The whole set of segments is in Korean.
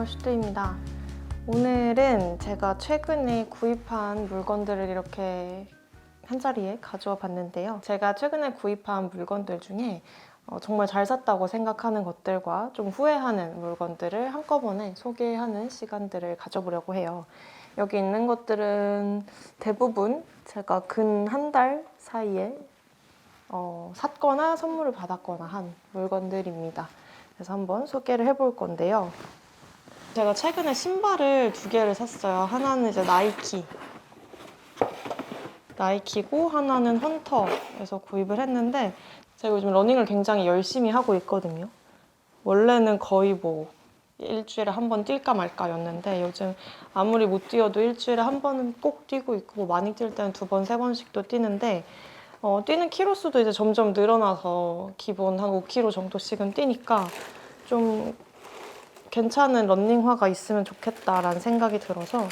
슈트입니다. 오늘은 제가 최근에 구입한 물건들을 이렇게 한자리에 가져와 봤는데요. 제가 최근에 구입한 물건들 중에 정말 잘 샀다고 생각하는 것들과 좀 후회하는 물건들을 한꺼번에 소개하는 시간들을 가져보려고 해요. 여기 있는 것들은 대부분 제가 근 한 달 사이에 샀거나 선물을 받았거나 한 물건들입니다. 그래서 한번 소개를 해볼 건데요. 제가 최근에 신발을 2개를 샀어요. 하나는 이제 나이키고 하나는 헌터에서 구입을 했는데 제가 요즘 러닝을 굉장히 열심히 하고 있거든요. 원래는 거의 일주일에 한 번 뛸까 말까였는데 요즘 아무리 못 뛰어도 일주일에 한 번은 꼭 뛰고 있고 많이 뛸 때는 2번, 3번씩도 뛰는데 뛰는 키로수도 이제 점점 늘어나서 기본 한 5km 정도씩은 뛰니까 좀 괜찮은 러닝화가 있으면 좋겠다라는 생각이 들어서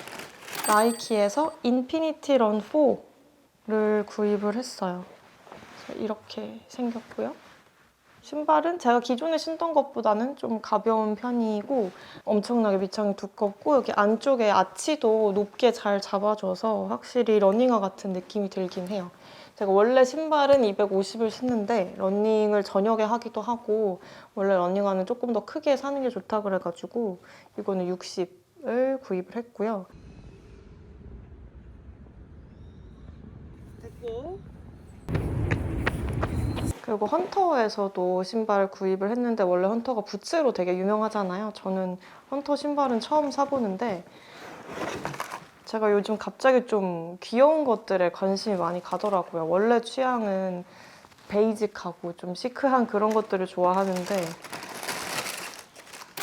나이키에서 인피니티 런 4를 구입을 했어요. 그래서 이렇게 생겼고요. 신발은 제가 기존에 신던 것보다는 좀 가벼운 편이고 엄청나게 밑창이 두껍고 여기 안쪽에 아치도 높게 잘 잡아줘서 확실히 러닝화 같은 느낌이 들긴 해요. 제가 원래 신발은 250을 신는데 러닝을 저녁에 하기도 하고 원래 러닝화는 조금 더 크게 사는 게 좋다 그래가지고 이거는 60을 구입을 했고요. 그리고 헌터에서도 신발을 구입을 했는데 원래 헌터가 부츠로 되게 유명하잖아요. 저는 헌터 신발은 처음 사보는데 제가 요즘 갑자기 좀 귀여운 것들에 관심이 많이 가더라고요. 원래 취향은 베이직하고 좀 시크한 그런 것들을 좋아하는데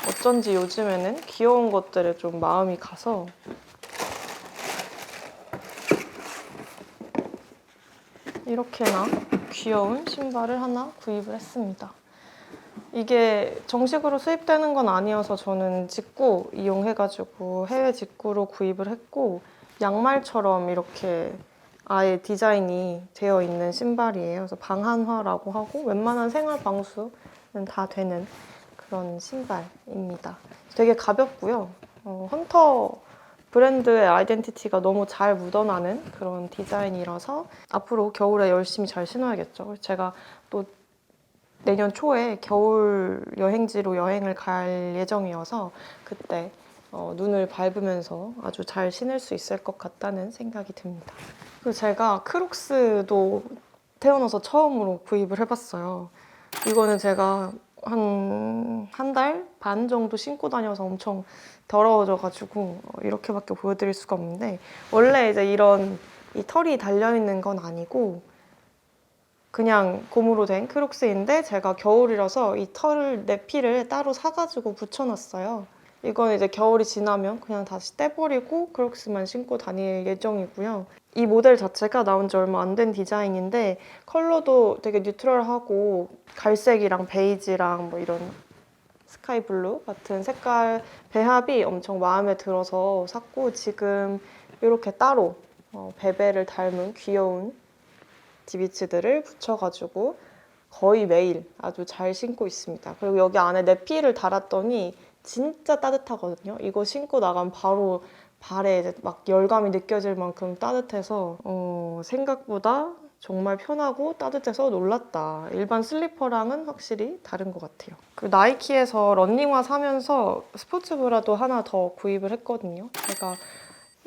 어쩐지 요즘에는 귀여운 것들에 좀 마음이 가서 이렇게나 귀여운 신발을 하나 구입을 했습니다. 이게 정식으로 수입되는 건 아니어서 저는 직구 이용해가지고 해외 직구로 구입을 했고 양말처럼 이렇게 아예 디자인이 되어 있는 신발이에요. 그래서 방한화라고 하고 웬만한 생활 방수는 다 되는 그런 신발입니다. 되게 가볍고요. 헌터 브랜드의 아이덴티티가 너무 잘 묻어나는 그런 디자인이라서 앞으로 겨울에 열심히 잘 신어야겠죠. 제가 또 내년 초에 겨울 여행지로 여행을 갈 예정이어서 그때 눈을 밟으면서 아주 잘 신을 수 있을 것 같다는 생각이 듭니다. 그리고 제가 크록스도 태어나서 처음으로 구입을 해봤어요. 이거는 제가 한 달 반 정도 신고 다녀서 엄청 더러워져가지고 이렇게밖에 보여드릴 수가 없는데 원래 이제 이런 이 털이 달려있는 건 아니고 그냥 고무로 된 크록스인데 제가 겨울이라서 이 털 내피를 따로 사가지고 붙여놨어요. 이건 이제 겨울이 지나면 그냥 다시 떼버리고 크록스만 신고 다닐 예정이고요. 이 모델 자체가 나온 지 얼마 안 된 디자인인데 컬러도 되게 뉴트럴하고 갈색이랑 베이지랑 이런 스카이 블루 같은 색깔 배합이 엄청 마음에 들어서 샀고 지금 이렇게 따로 베벨을 닮은 귀여운 디비츠들을 붙여가지고 거의 매일 아주 잘 신고 있습니다. 그리고 여기 안에 내피를 달았더니 진짜 따뜻하거든요. 이거 신고 나가면 바로 발에 이제 막 열감이 느껴질 만큼 따뜻해서 생각보다 정말 편하고 따뜻해서 놀랐다. 일반 슬리퍼랑은 확실히 다른 것 같아요. 그 나이키에서 러닝화 사면서 스포츠 브라도 하나 더 구입을 했거든요. 제가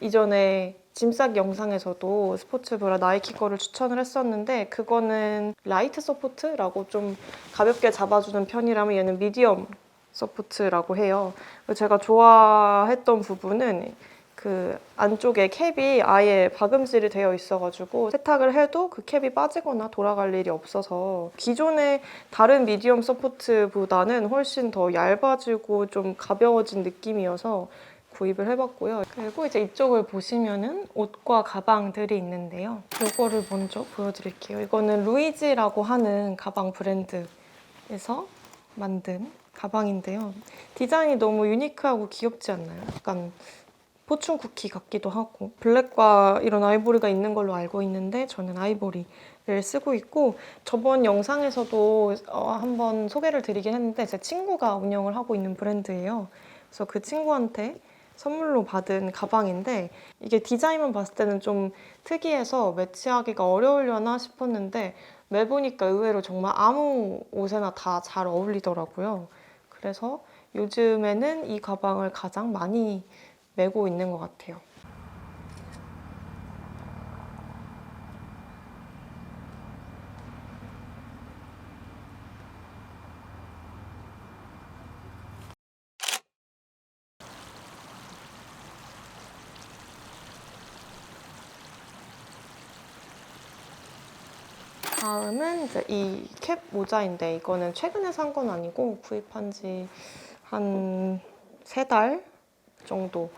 이전에 짐 싸기 영상에서도 스포츠 브라 나이키 거를 추천을 했었는데 그거는 라이트 서포트라고 좀 가볍게 잡아주는 편이라면 얘는 미디엄 서포트라고 해요. 제가 좋아했던 부분은 그 안쪽에 캡이 아예 박음질이 되어 있어가지고 세탁을 해도 그 캡이 빠지거나 돌아갈 일이 없어서 기존의 다른 미디엄 서포트보다는 훨씬 더 얇아지고 좀 가벼워진 느낌이어서 구입을 해봤고요. 그리고 이제 이쪽을 보시면은 옷과 가방들이 있는데요. 이거를 먼저 보여드릴게요. 이거는 루이지라고 하는 가방 브랜드에서 만든 가방인데요. 디자인이 너무 유니크하고 귀엽지 않나요? 약간 포춘 쿠키 같기도 하고 블랙과 이런 아이보리가 있는 걸로 알고 있는데 저는 아이보리를 쓰고 있고 저번 영상에서도 한번 소개를 드리긴 했는데 제 친구가 운영을 하고 있는 브랜드예요. 그래서 그 친구한테 선물로 받은 가방인데 이게 디자인만 봤을 때는 좀 특이해서 매치하기가 어려우려나 싶었는데 매보니까 의외로 정말 아무 옷에나 다 잘 어울리더라고요. 그래서 요즘에는 이 가방을 가장 많이 메고 있는 것 같아요. 다음은 이제 이 캡 모자인데 이거는 최근에 산 건 아니고 구입한 지 한 3달 정도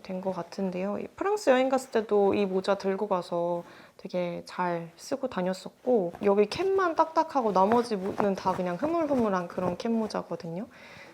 된 것 같은데요. 프랑스 여행 갔을 때도 이 모자 들고 가서 되게 잘 쓰고 다녔었고 여기 캡만 딱딱하고 나머지는 다 그냥 흐물흐물한 그런 캡 모자거든요.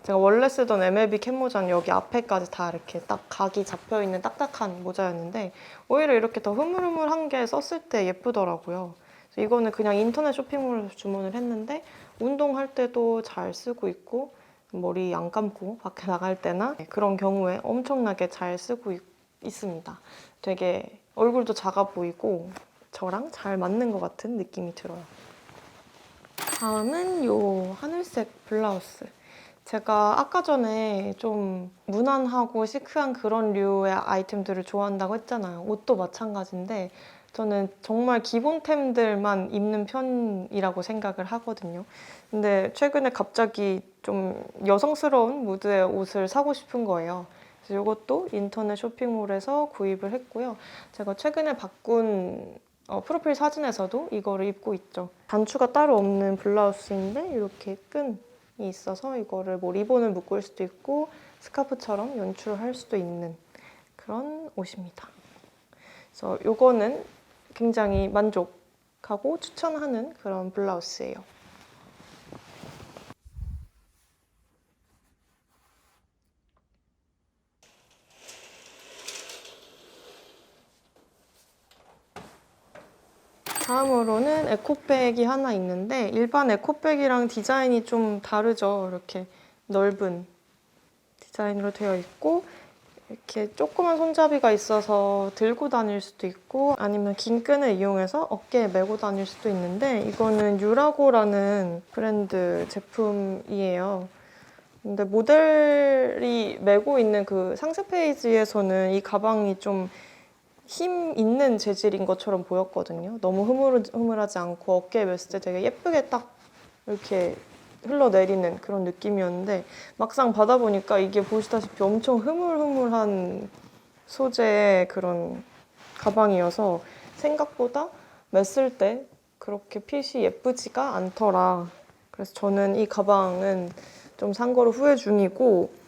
제가 원래 쓰던 MLB 캡 모자는 여기 앞에까지 다 이렇게 딱 각이 잡혀있는 딱딱한 모자였는데 오히려 이렇게 더 흐물흐물한 게 썼을 때 예쁘더라고요. 이거는 그냥 인터넷 쇼핑몰에서 주문을 했는데 운동할 때도 잘 쓰고 있고 머리 안 감고 밖에 나갈 때나 그런 경우에 엄청나게 잘 쓰고 있습니다. 되게 얼굴도 작아 보이고 저랑 잘 맞는 것 같은 느낌이 들어요. 다음은 요 하늘색 블라우스. 제가 아까 전에 좀 무난하고 시크한 그런 류의 아이템들을 좋아한다고 했잖아요. 옷도 마찬가지인데 저는 정말 기본템들만 입는 편이라고 생각을 하거든요. 근데 최근에 갑자기 좀 여성스러운 무드의 옷을 사고 싶은 거예요. 그래서 이것도 인터넷 쇼핑몰에서 구입을 했고요. 제가 최근에 바꾼 프로필 사진에서도 이거를 입고 있죠. 단추가 따로 없는 블라우스인데 이렇게 끈이 있어서 이거를 뭐 리본을 묶을 수도 있고 스카프처럼 연출을 할 수도 있는 그런 옷입니다. 그래서 이거는 굉장히 만족하고 추천하는 그런 블라우스예요. 다음으로는 에코백이 하나 있는데 일반 에코백이랑 디자인이 좀 다르죠. 이렇게 넓은 디자인으로 되어 있고 이렇게 조그만 손잡이가 있어서 들고 다닐 수도 있고 아니면 긴 끈을 이용해서 어깨에 메고 다닐 수도 있는데 이거는 유라고라는 브랜드 제품이에요. 근데 모델이 메고 있는 그 상세 페이지에서는 이 가방이 좀 힘 있는 재질인 것처럼 보였거든요. 너무 흐물흐물하지 않고 어깨에 맸을 때 되게 예쁘게 딱 이렇게 흘러내리는 그런 느낌이었는데 막상 받아보니까 이게 보시다시피 엄청 흐물흐물한 소재의 그런 가방이어서 생각보다 맸을 때 그렇게 핏이 예쁘지가 않더라. 그래서 저는 이 가방은 좀 산 거를 후회 중이고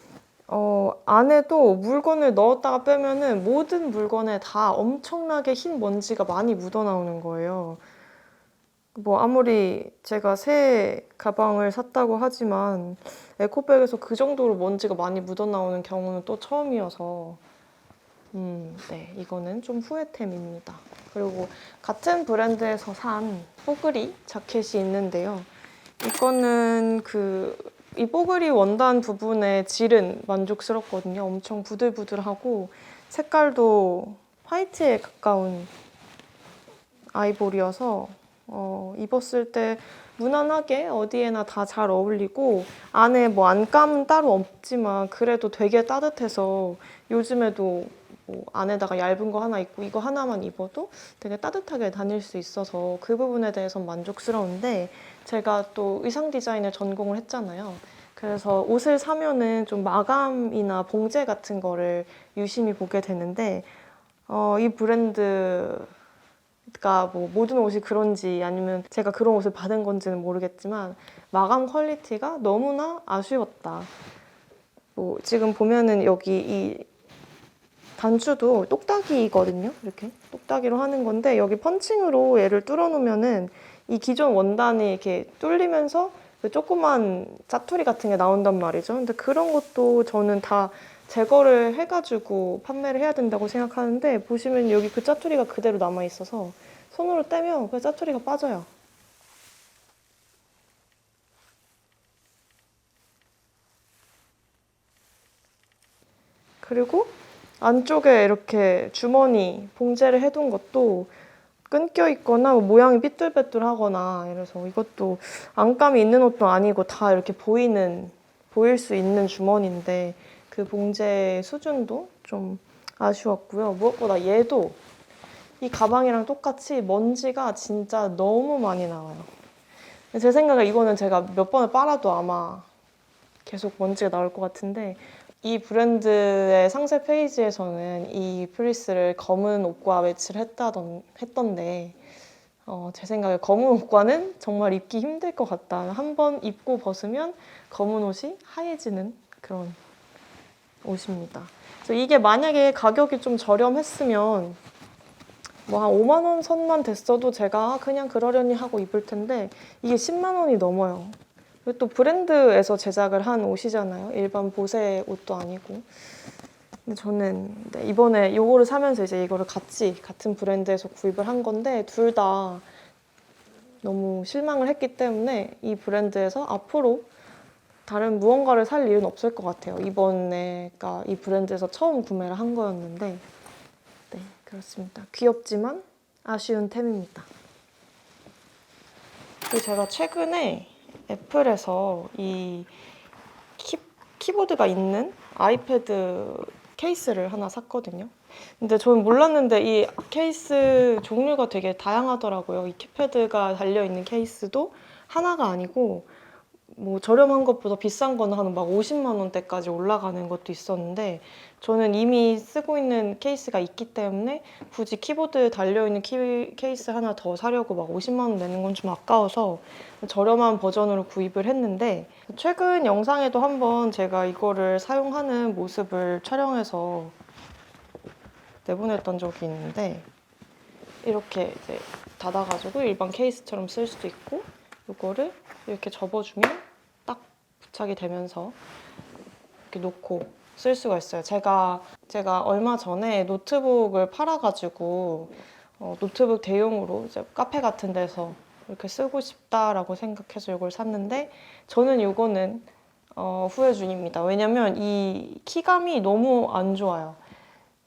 안에도 물건을 넣었다가 빼면은 모든 물건에 다 엄청나게 흰 먼지가 많이 묻어 나오는 거예요. 뭐 아무리 제가 새 가방을 샀다고 하지만 에코백에서 그 정도로 먼지가 많이 묻어 나오는 경우는 또 처음이어서 네, 이거는 좀 후회템입니다. 그리고 같은 브랜드에서 산 뽀글이 자켓이 있는데요. 이거는 이 뽀글이 원단 부분의 질은 만족스럽거든요. 엄청 부들부들하고 색깔도 화이트에 가까운 아이보리여서 입었을 때 무난하게 어디에나 다 잘 어울리고 안에 뭐 안감은 따로 없지만 그래도 되게 따뜻해서 요즘에도 뭐 안에다가 얇은 거 하나 입고 이거 하나만 입어도 되게 따뜻하게 다닐 수 있어서 그 부분에 대해서 만족스러운데 제가 또 의상 디자인을 전공을 했잖아요. 그래서 옷을 사면은 좀 마감이나 봉제 같은 거를 유심히 보게 되는데 이 브랜드가 뭐 모든 옷이 그런지 아니면 제가 그런 옷을 받은 건지는 모르겠지만 마감 퀄리티가 너무나 아쉬웠다. 뭐 지금 보면은 여기 이 단추도 똑딱이거든요. 이렇게 똑딱이로 하는 건데 여기 펀칭으로 얘를 뚫어놓으면은 이 기존 원단이 이렇게 뚫리면서 그 조그만 짜투리 같은 게 나온단 말이죠. 근데 그런 것도 저는 다 제거를 해가지고 판매를 해야 된다고 생각하는데 보시면 여기 그 짜투리가 그대로 남아있어서 손으로 떼면 그 짜투리가 빠져요. 그리고 안쪽에 이렇게 주머니 봉제를 해둔 것도 끊겨 있거나 모양이 삐뚤빼뚤하거나 이래서 이것도 안감이 있는 옷도 아니고 다 이렇게 보일 수 있는 주머니인데 그 봉제 수준도 좀 아쉬웠고요. 무엇보다 얘도 이 가방이랑 똑같이 먼지가 진짜 너무 많이 나와요. 제 생각에 이거는 제가 몇 번을 빨아도 아마 계속 먼지가 나올 것 같은데 이 브랜드의 상세 페이지에서는 이 플리스를 검은 옷과 매치를 했던데 제 생각에 검은 옷과는 정말 입기 힘들 것 같다. 한 번 입고 벗으면 검은 옷이 하얘지는 그런 옷입니다. 그래서 이게 만약에 가격이 좀 저렴했으면 뭐 한 5만 원 선만 됐어도 제가 그냥 그러려니 하고 입을 텐데 이게 10만 원이 넘어요. 그리고 또 브랜드에서 제작을 한 옷이잖아요. 일반 보세 옷도 아니고. 근데 저는 이번에 이거를 사면서 이제 이거를 같은 브랜드에서 구입을 한 건데 둘 다 너무 실망을 했기 때문에 이 브랜드에서 앞으로 다른 무언가를 살 일은 없을 것 같아요. 이번에가 이 브랜드에서 처음 구매를 한 거였는데 네, 그렇습니다. 귀엽지만 아쉬운 템입니다. 그리고 제가 최근에 애플에서 이 키보드가 있는 아이패드 케이스를 하나 샀거든요. 근데 저는 몰랐는데 이 케이스 종류가 되게 다양하더라고요. 이 키패드가 달려있는 케이스도 하나가 아니고 뭐 저렴한 것보다 비싼 거는 한 막 50만 원대까지 올라가는 것도 있었는데 저는 이미 쓰고 있는 케이스가 있기 때문에 굳이 키보드 달려있는 케이스 하나 더 사려고 막 50만 원 내는 건 좀 아까워서 저렴한 버전으로 구입을 했는데 최근 영상에도 한번 제가 이거를 사용하는 모습을 촬영해서 내보냈던 적이 있는데 이렇게 이제 닫아가지고 일반 케이스처럼 쓸 수도 있고 이거를 이렇게 접어주면 딱 부착이 되면서 이렇게 놓고 쓸 수가 있어요. 제가 얼마 전에 노트북을 팔아가지고 노트북 대용으로 이제 카페 같은 데서 이렇게 쓰고 싶다라고 생각해서 이걸 샀는데 저는 이거는 후회 중입니다. 왜냐면 이 키감이 너무 안 좋아요.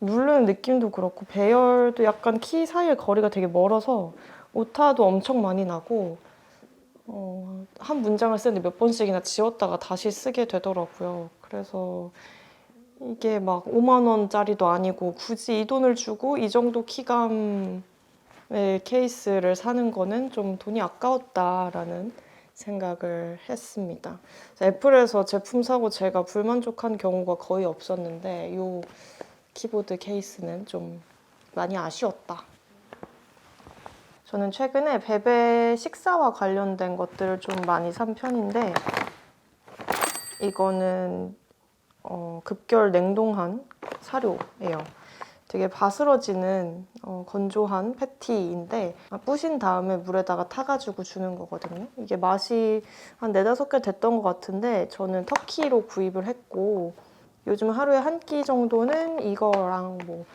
누르는 느낌도 그렇고 배열도 약간 키 사이의 거리가 되게 멀어서 오타도 엄청 많이 나고 한 문장을 쓰는데 몇 번씩이나 지웠다가 다시 쓰게 되더라고요. 그래서 이게 막 5만 원짜리도 아니고 굳이 이 돈을 주고 이 정도 키감의 케이스를 사는 거는 좀 돈이 아까웠다라는 생각을 했습니다. 애플에서 제품 사고 제가 불만족한 경우가 거의 없었는데 이 키보드 케이스는 좀 많이 아쉬웠다. 저는 최근에 베베 식사와 관련된 것들을 좀 많이 산 편인데 이거는 급결 냉동한 사료예요. 되게 바스러지는 건조한 패티인데 부신 다음에 물에다가 타가지고 주는 거거든요. 이게 맛이 한 4-5개 됐던 것 같은데 저는 터키로 구입을 했고 요즘 하루에 한 끼 정도는 이거랑 뭐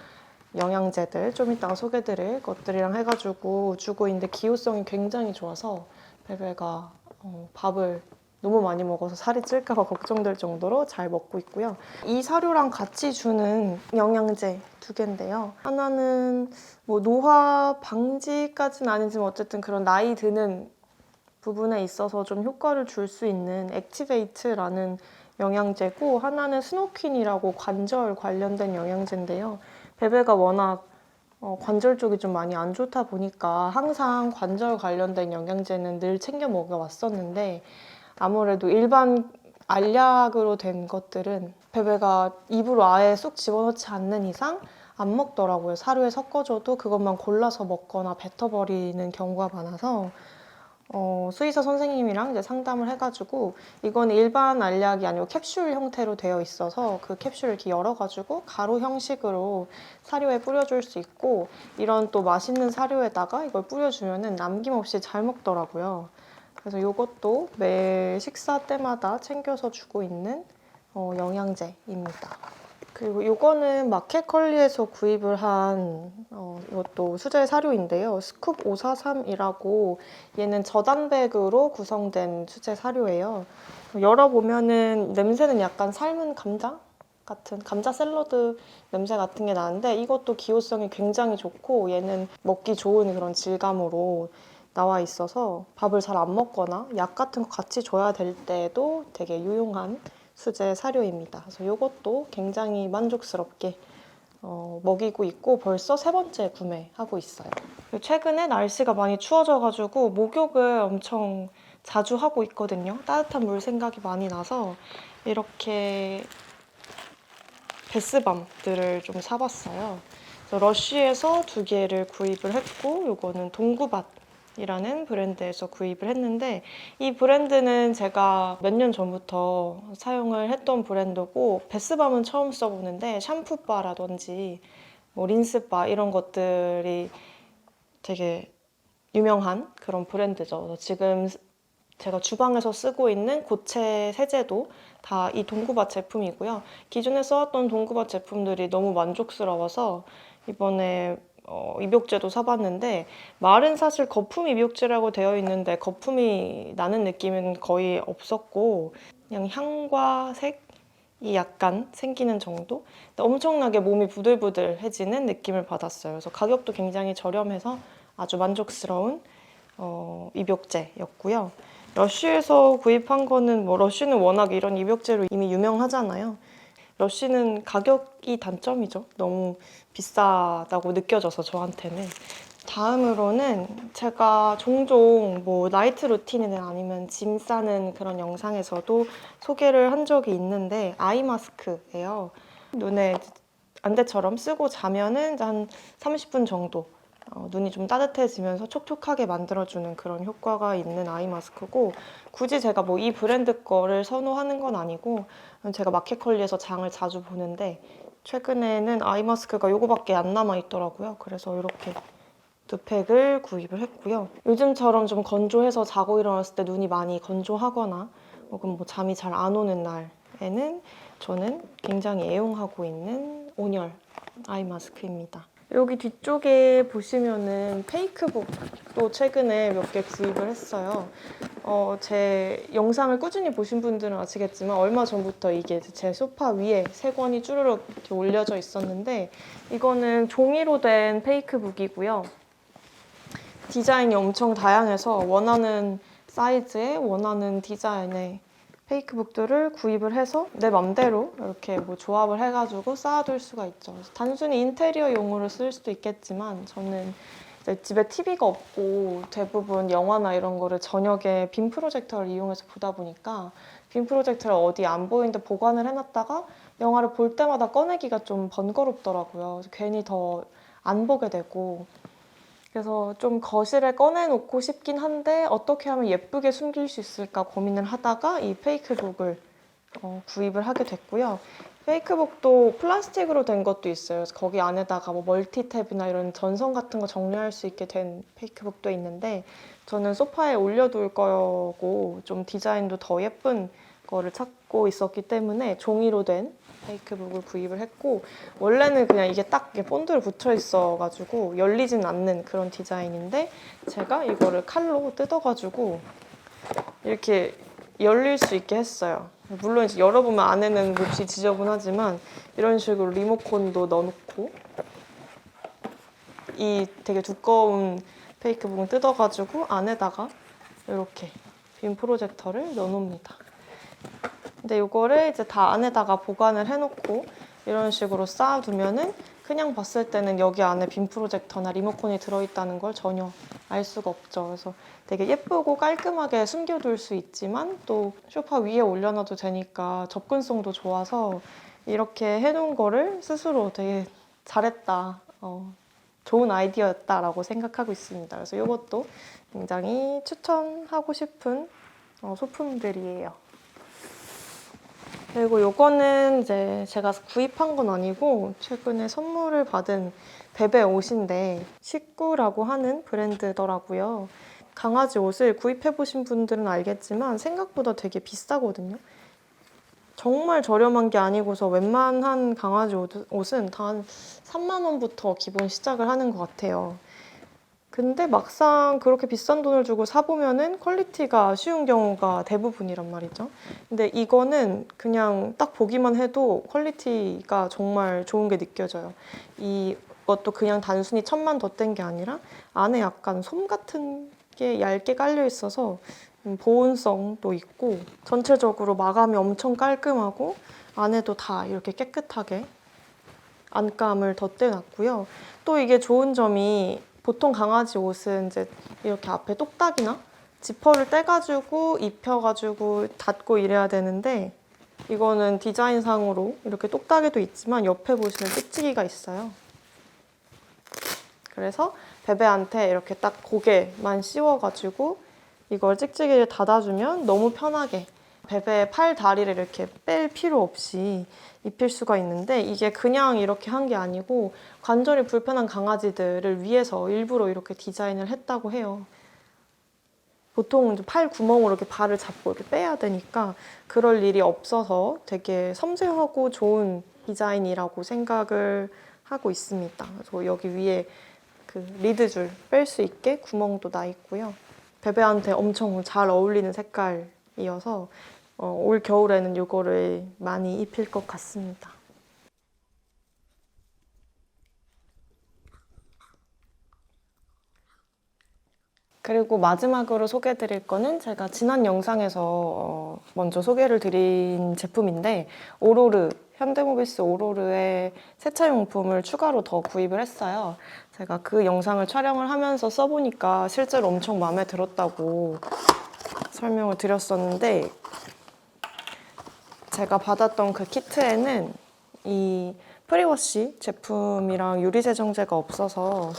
영양제들 좀 이따가 소개드릴 것들이랑 해가지고 주고 있는데 기호성이 굉장히 좋아서 베베가 밥을 너무 많이 먹어서 살이 찔까 봐 걱정될 정도로 잘 먹고 있고요. 이 사료랑 같이 주는 영양제 2개인데요. 하나는 뭐 노화 방지까지는 아니지만 어쨌든 그런 나이 드는 부분에 있어서 좀 효과를 줄 수 있는 액티베이트라는 영양제고 하나는 스노퀸이라고 관절 관련된 영양제인데요. 베베가 워낙 관절 쪽이 좀 많이 안 좋다 보니까 항상 관절 관련된 영양제는 늘 챙겨 먹어왔었는데 아무래도 일반 알약으로 된 것들은 베베가 입으로 아예 쏙 집어넣지 않는 이상 안 먹더라고요. 사료에 섞어줘도 그것만 골라서 먹거나 뱉어버리는 경우가 많아서 수의사 선생님이랑 이제 상담을 해가지고 이건 일반 알약이 아니고 캡슐 형태로 되어 있어서 그 캡슐을 이렇게 열어가지고 가루 형식으로 사료에 뿌려줄 수 있고 이런 또 맛있는 사료에다가 이걸 뿌려주면은 남김없이 잘 먹더라고요. 그래서 이것도 매일 식사 때마다 챙겨서 주고 있는 영양제입니다. 그리고 이거는 마켓컬리에서 구입을 한 이것도 수제 사료인데요. 스쿱 543이라고 얘는 저단백으로 구성된 수제 사료예요. 열어보면은 냄새는 약간 삶은 감자 같은 감자 샐러드 냄새 같은 게 나는데 이것도 기호성이 굉장히 좋고 얘는 먹기 좋은 그런 질감으로 나와 있어서 밥을 잘 안 먹거나 약 같은 거 같이 줘야 될 때도 되게 유용한 수제 사료입니다. 그래서 이것도 굉장히 만족스럽게 먹이고 있고 벌써 3번째 구매하고 있어요. 최근에 날씨가 많이 추워져가지고 목욕을 엄청 자주 하고 있거든요. 따뜻한 물 생각이 많이 나서 이렇게 베스밤들을 좀 사봤어요. 그래서 러쉬에서 2개를 구입을 했고 이거는 동구밭이라는 브랜드에서 구입을 했는데 이 브랜드는 제가 몇 년 전부터 사용을 했던 브랜드고 베스밤은 처음 써보는데 샴푸바라든지 뭐 린스바 이런 것들이 되게 유명한 그런 브랜드죠. 그래서 지금 제가 주방에서 쓰고 있는 고체 세제도 다 이 동구밭 제품이고요. 기존에 써왔던 동구밭 제품들이 너무 만족스러워서 이번에 입욕제도 사봤는데 말은 사실 거품 입욕제라고 되어 있는데 거품이 나는 느낌은 거의 없었고 그냥 향과 색이 약간 생기는 정도? 근데 엄청나게 몸이 부들부들해지는 느낌을 받았어요. 그래서 가격도 굉장히 저렴해서 아주 만족스러운 입욕제였고요. 러쉬에서 구입한 거는 뭐 러쉬는 워낙 이런 입욕제로 이미 유명하잖아요. 러쉬는 가격이 단점이죠. 너무 비싸다고 느껴져서 저한테는. 다음으로는 제가 종종 뭐 나이트 루틴이나 아니면 짐 싸는 그런 영상에서도 소개를 한 적이 있는데 아이 마스크예요. 눈에 안대처럼 쓰고 자면은 한 30분 정도 눈이 좀 따뜻해지면서 촉촉하게 만들어주는 그런 효과가 있는 아이 마스크고 굳이 제가 뭐 이 브랜드 거를 선호하는 건 아니고 제가 마켓컬리에서 장을 자주 보는데 최근에는 아이 마스크가 요거밖에 안 남아 있더라고요. 그래서 이렇게 2팩을 구입을 했고요. 요즘처럼 좀 건조해서 자고 일어났을 때 눈이 많이 건조하거나 혹은 뭐 잠이 잘 안 오는 날에는 저는 굉장히 애용하고 있는 온열 아이 마스크입니다. 여기 뒤쪽에 보시면은 페이크북도 최근에 몇 개 구입을 했어요. 제 영상을 꾸준히 보신 분들은 아시겠지만 얼마 전부터 이게 제 소파 위에 3권이 쭈르륵 이렇게 올려져 있었는데 이거는 종이로 된 페이크북이고요. 디자인이 엄청 다양해서 원하는 사이즈에 원하는 디자인의 페이크북들을 구입을 해서 내 맘대로 이렇게 뭐 조합을 해가지고 쌓아둘 수가 있죠. 단순히 인테리어용으로 쓸 수도 있겠지만 저는 이제 집에 TV가 없고 대부분 영화나 이런 거를 저녁에 빔 프로젝터를 이용해서 보다 보니까 빔 프로젝터를 어디 안 보이는데 보관을 해놨다가 영화를 볼 때마다 꺼내기가 좀 번거롭더라고요. 그래서 괜히 더 안 보게 되고 그래서 좀 거실에 꺼내놓고 싶긴 한데 어떻게 하면 예쁘게 숨길 수 있을까 고민을 하다가 이 페이크북을 구입을 하게 됐고요. 페이크북도 플라스틱으로 된 것도 있어요. 그래서 거기 안에다가 뭐 멀티탭이나 이런 전선 같은 거 정리할 수 있게 된 페이크북도 있는데 저는 소파에 올려둘 거고 좀 디자인도 더 예쁜 거를 찾고 있었기 때문에 종이로 된 페이크북을 구입을 했고 원래는 그냥 이게 딱 본드로 붙여 있어가지고 열리진 않는 그런 디자인인데 제가 이거를 칼로 뜯어가지고 이렇게 열릴 수 있게 했어요. 물론 이제 열어보면 안에는 몹시 지저분하지만 이런 식으로 리모컨도 넣어놓고 이 되게 두꺼운 페이크북을 뜯어가지고 안에다가 이렇게 빔 프로젝터를 넣어놓습니다. 근데 이거를 이제 다 안에다가 보관을 해놓고 이런 식으로 쌓아두면은 그냥 봤을 때는 여기 안에 빔 프로젝터나 리모컨이 들어있다는 걸 전혀 알 수가 없죠. 그래서 되게 예쁘고 깔끔하게 숨겨둘 수 있지만 또 소파 위에 올려놔도 되니까 접근성도 좋아서 이렇게 해놓은 거를 스스로 되게 잘했다, 좋은 아이디어였다라고 생각하고 있습니다. 그래서 이것도 굉장히 추천하고 싶은 소품들이에요. 그리고 요거는 이제 제가 구입한 건 아니고 최근에 선물을 받은 베베 옷인데 식구라고 하는 브랜드더라고요. 강아지 옷을 구입해보신 분들은 알겠지만 생각보다 되게 비싸거든요. 정말 저렴한 게 아니고서 웬만한 강아지 옷은 다 한 3만 원부터 기본 시작을 하는 것 같아요. 근데 막상 그렇게 비싼 돈을 주고 사보면은 퀄리티가 아쉬운 경우가 대부분이란 말이죠. 근데 이거는 그냥 딱 보기만 해도 퀄리티가 정말 좋은 게 느껴져요. 이것도 그냥 단순히 천만 덧댄 게 아니라 안에 약간 솜 같은 게 얇게 깔려 있어서 보온성도 있고 전체적으로 마감이 엄청 깔끔하고 안에도 다 이렇게 깨끗하게 안감을 덧대놨고요. 또 이게 좋은 점이 보통 강아지 옷은 이제 이렇게 앞에 똑딱이나 지퍼를 떼가지고 입혀가지고 닫고 이래야 되는데 이거는 디자인상으로 이렇게 똑딱이도 있지만 옆에 보시면 찍찍이가 있어요. 그래서 베베한테 이렇게 딱 고개만 씌워가지고 이걸 찍찍이를 닫아주면 너무 편하게 베베의 팔 다리를 이렇게 뺄 필요 없이 입힐 수가 있는데 이게 그냥 이렇게 한 게 아니고 관절이 불편한 강아지들을 위해서 일부러 이렇게 디자인을 했다고 해요. 보통 팔 구멍으로 이렇게 발을 잡고 이렇게 빼야 되니까 그럴 일이 없어서 되게 섬세하고 좋은 디자인이라고 생각을 하고 있습니다. 그래서 여기 위에 그 리드줄 뺄 수 있게 구멍도 나 있고요. 베베한테 엄청 잘 어울리는 색깔이어서 올 겨울에는 이거를 많이 입힐 것 같습니다. 그리고 마지막으로 소개해드릴 거는 제가 지난 영상에서 먼저 소개를 드린 제품인데 오로르, 현대모비스 오로르의 세차용품을 추가로 더 구입을 했어요. 제가 그 영상을 촬영을 하면서 써보니까 실제로 엄청 마음에 들었다고 설명을 드렸었는데 제가 받았던 그 키트에는 이 프리워시 제품이랑 유리세정제가 없어서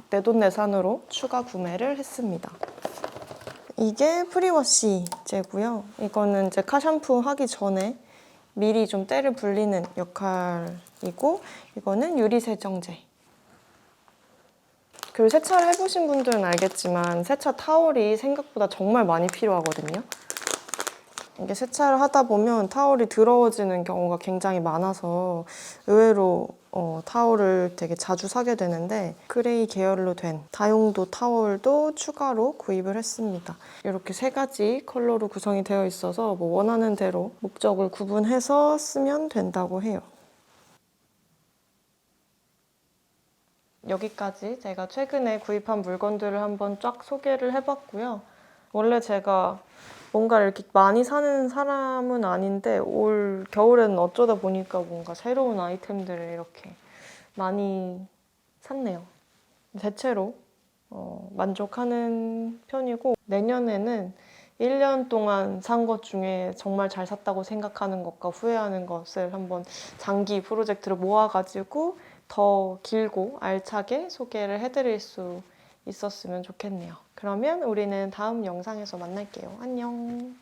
내돈내산으로 추가 구매를 했습니다. 이게 프리워시제고요. 이거는 이제 카샴푸 하기 전에 미리 좀 때를 불리는 역할이고 이거는 유리세정제. 그리고 세차를 해보신 분들은 알겠지만 세차 타월이 생각보다 정말 많이 필요하거든요. 이게 세차를 하다 보면 타월이 더러워지는 경우가 굉장히 많아서 의외로 타월을 되게 자주 사게 되는데 그레이 계열로 된 다용도 타월도 추가로 구입을 했습니다. 이렇게 세 가지 컬러로 구성이 되어 있어서 뭐 원하는 대로 목적을 구분해서 쓰면 된다고 해요. 여기까지 제가 최근에 구입한 물건들을 한번 쫙 소개를 해봤고요. 원래 제가 뭔가 이렇게 많이 사는 사람은 아닌데 올 겨울에는 어쩌다 보니까 뭔가 새로운 아이템들을 이렇게 많이 샀네요. 대체로 만족하는 편이고 내년에는 1년 동안 산 것 중에 정말 잘 샀다고 생각하는 것과 후회하는 것을 한번 장기 프로젝트로 모아가지고 더 길고 알차게 소개를 해드릴 수 있었으면 좋겠네요. 그러면 우리는 다음 영상에서 만날게요. 안녕.